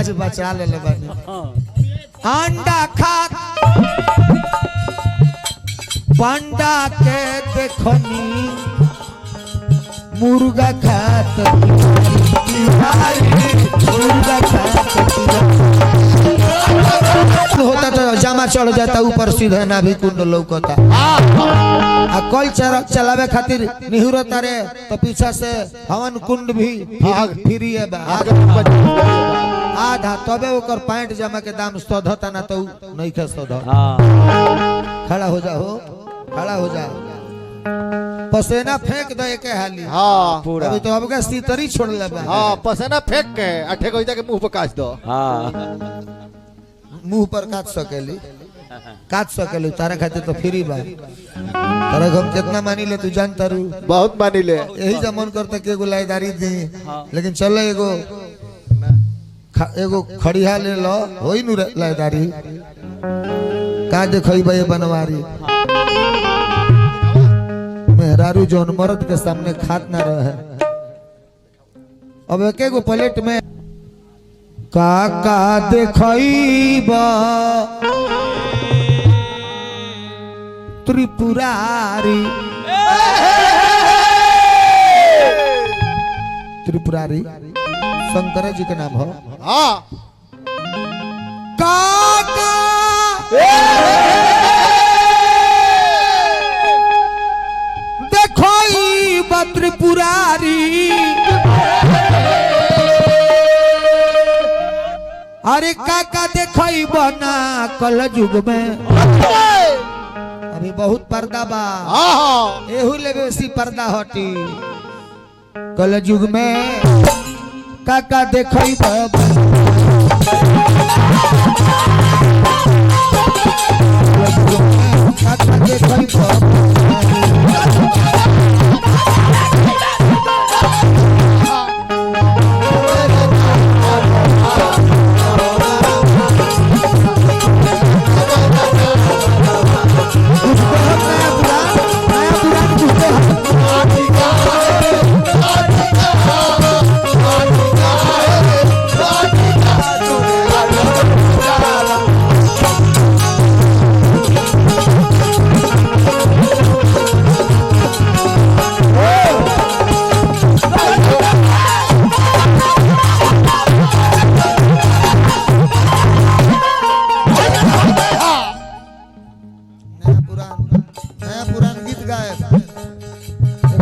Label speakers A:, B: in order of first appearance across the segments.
A: लाज बचा ले बानी। अंडा खात पंडा के देखनी मुर्गा खात मुर्गा खात होता तो जामा चढ़ जाता ऊपर सीधे ना भी कुंड लौकता। आ कल चलावे खातिर निहुरो तारे तो पीछा से हवन कुंड भी फ्री है आधा तबे ओकर पैंट जमा के दाम सधता ना तो नहीं के सध। खड़ा हो जा हो खड़ा हो जा पसेना फेंक दे के हाली।
B: हां पूरा
A: अभी तो अब का सीतरी छोड़ ले बा।
B: हां पसेना फेंक के अठे कोई के मुंह पर काट दो।
A: हां मुंह पर काट सकेली तारा खातिर तो फ्री बा। तारा हम कितना मानी ले तू जानता रू
B: बहुत मानी ले
A: यही जमन करते के एगो लाइदारी दी लेकिन चल एगो खड़िया ले लो होई नु लाइदारी का देखई बे बनवारी मेहरारू जोन मर्द के सामने खात ना रहे। अब एक एगो प्लेट में काका देखईबा त्रिपुरारी त्रिपुरारी शंकर जी के नाम हो।
B: हाँ
A: काका देखईबा त्रिपुरारी अरे काका देखई बना कल युग में अभी बहुत पर्दा बा एहू ले बेसी पर्दा हटी कल युग में काका देखई काका देखई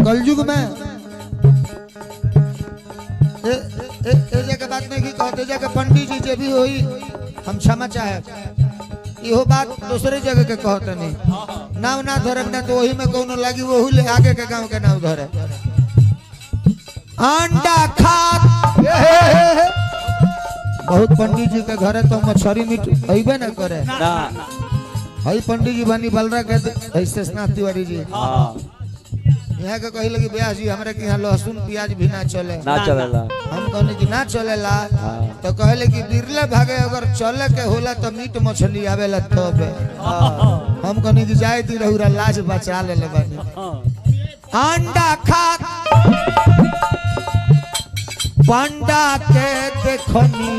A: कलयुग में बात नहीं की कहते पंडित जी जे भी होई हम क्षमा चाहे इहो बात दूसरे जगह के कहते नहीं नाव ना धरे ना तो वही में कोनो लगी वही ले आगे के गांव के नाव धरे। अंडा खात बहुत पंडित जी के घरे तो मछली मीट अइबे ना करे ना हई पंडित जी बनी बलरा के ऐसे स्नात तिवारी जी यहाँ के कही लगी ब्याह जी हमारे के यहाँ लहसुन प्याज भी ना चलेला हम कहने की ना चलेला तो कहले कि बिरले भागे अगर चले के होला तो मीट मछली आवेला तबे हम कहने की जाए दी रहुरा लाज बचा ले बानी। अंडा खात पंडा के देखनी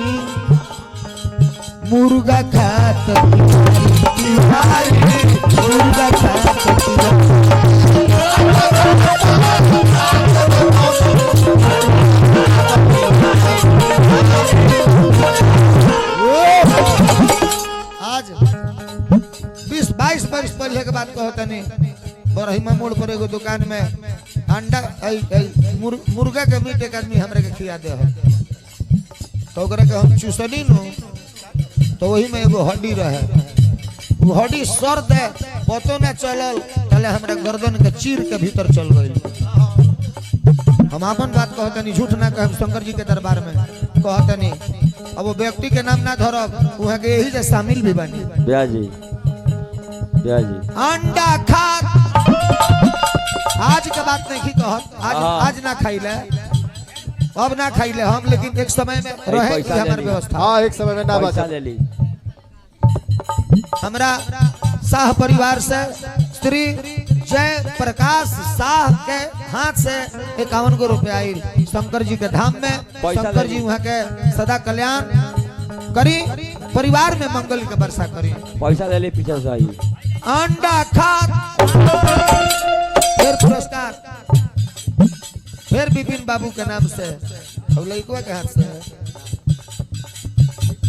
A: मुर्गा खात मुर्गा खात आज 20-22 वर्ष पहले के बात कहता नहीं बरहिमा मोड़ पर एगो दुकान में अंडा मुर्गा के मीट एक आदमी हमरे के खिया दे तो ओकरा के हम चूसनी नु तो वही में एगो हड्डी रहे वो हड्डी सर दे पतो न चलल तले हमरा गर्दन के चीर के भीतर चल गई। हम अपन बात कहतनी झूठ ना कहब शंकर जी के दरबार में कहतनी अब वो व्यक्ति के नाम ना धरब वहां के यही जे शामिल भी बनी
C: ब्याजी
A: अंडा खात आज के बात नहीं कहत आज ना खाइले अब ना खाइले हम लेकिन एक समय में रहे कि हमार व्यवस्था
B: हां एक समय में ना बचा
C: ले ली
A: हमरा शाह परिवार से श्री जय प्रकाश शाह के हाथ से 51 रुपया आई शंकर जी के धाम में शंकर जी वहाँ के सदा कल्याण करी परिवार में मंगल के वर्षा करी।
C: पैसा ले ले पीछे से आई।
A: अंडा खात फिर पुरस्कार फिर विपिन बाबू के नाम से और लड़कुआ के हाथ से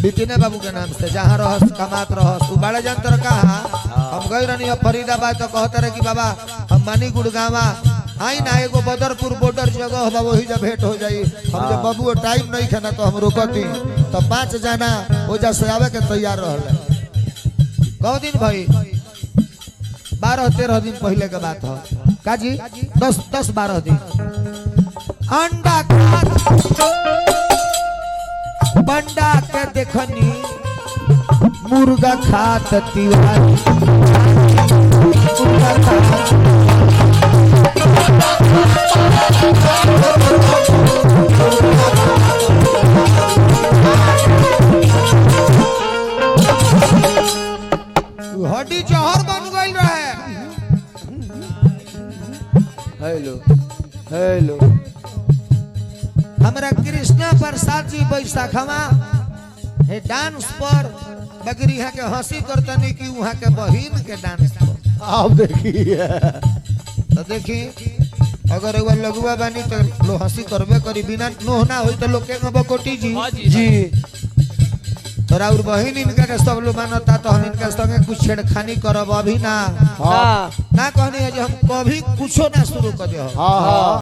A: विपिन बाबू के नाम से जहाँ रहस कमात रहस तू बड़ा जंतर कहा हम गई रहनी फरीदाबाद तो कहते रहे कि बाबा हम मानी गुड़गावा आई ना एगो बदरपुर बॉर्डर जगह बा वही जब भेंट हो जाई हम जब बाबू टाइम नहीं खाना तो हम रोकती तो 5 जना ओजा से आवे के तैयार रहले। कौ दिन भाई 12-13 दिन पहले के बात है काजी 10-12 दिन अंडा बंडा के देखनी मुर्गा खात तिवारी मुर्गा खात हड्डी जहर बन गई रहे।
B: हेलो हेलो
A: हमरा कृष्णा प्रसाद जी बैसाखवा हे डांस पर बगरी यहाँ के हंसी करतनी कि वहाँ के बहिन के डांस पर
B: आप देखिए
A: तो देखी अगर एगो लघुआ बानी तो लो हंसी करबे करी बिना नोह ना होई तो लोग के बकोटी जी
B: जी
A: तोरा और बहिन इनका के सब लोग मानता तो हम इनका संगे कुछ छेड़खानी करब अभी ना
B: हाँ
A: ना कहनी है जो हम कभी कुछो ना शुरू कर दे
B: हाँ हाँ